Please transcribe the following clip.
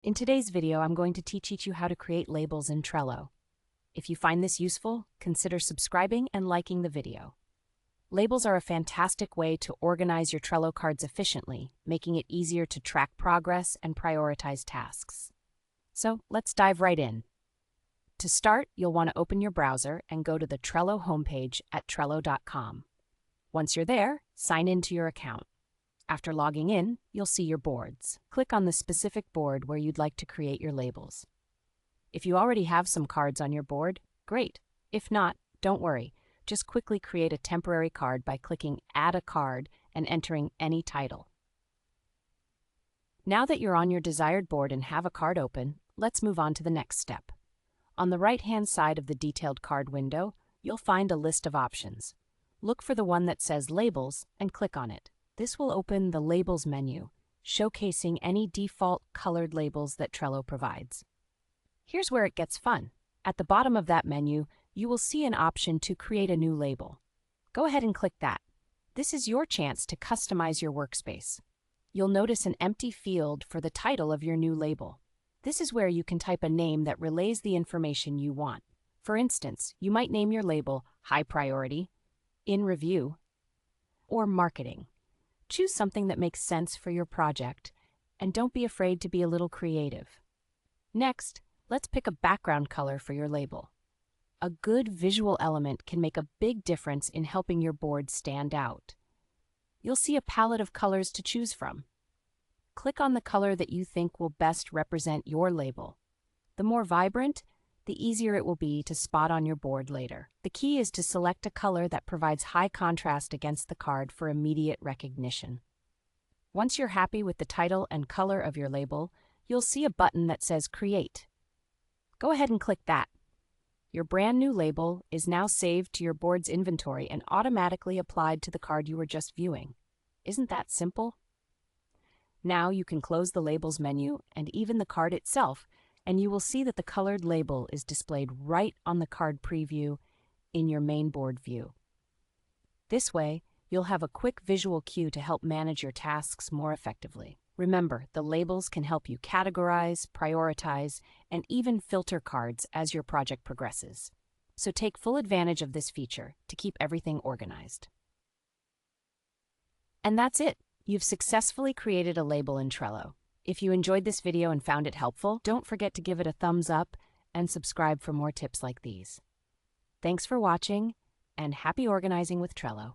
In today's video, I'm going to teach you how to create labels in Trello. If you find this useful, consider subscribing and liking the video. Labels are a fantastic way to organize your Trello cards efficiently, making it easier to track progress and prioritize tasks. So let's dive right in. To start, you'll want to open your browser and go to the Trello homepage at trello.com. Once you're there, sign into your account. After logging in, you'll see your boards. Click on the specific board where you'd like to create your labels. If you already have some cards on your board, great. If not, don't worry. Just quickly create a temporary card by clicking Add a Card and entering any title. Now that you're on your desired board and have a card open, let's move on to the next step. On the right-hand side of the detailed card window, you'll find a list of options. Look for the one that says Labels and click on it. This will open the Labels menu, showcasing any default colored labels that Trello provides. Here's where it gets fun. At the bottom of that menu, you will see an option to create a new label. Go ahead and click that. This is your chance to customize your workspace. You'll notice an empty field for the title of your new label. This is where you can type a name that relays the information you want. For instance, you might name your label High Priority, In Review, or Marketing. Choose something that makes sense for your project, and don't be afraid to be a little creative. Next, let's pick a background color for your label. A good visual element can make a big difference in helping your board stand out. You'll see a palette of colors to choose from. Click on the color that you think will best represent your label. The more vibrant, the easier it will be to spot on your board later. The key is to select a color that provides high contrast against the card for immediate recognition. Once you're happy with the title and color of your label, you'll see a button that says Create. Go ahead and click that. Your brand new label is now saved to your board's inventory and automatically applied to the card you were just viewing. Isn't that simple? Now you can close the Labels menu and even the card itself, and you will see that the colored label is displayed right on the card preview in your main board view. This way, you'll have a quick visual cue to help manage your tasks more effectively. Remember, the labels can help you categorize, prioritize, and even filter cards as your project progresses. So take full advantage of this feature to keep everything organized. And that's it. You've successfully created a label in Trello. If you enjoyed this video and found it helpful, don't forget to give it a thumbs up and subscribe for more tips like these. Thanks for watching, and happy organizing with Trello.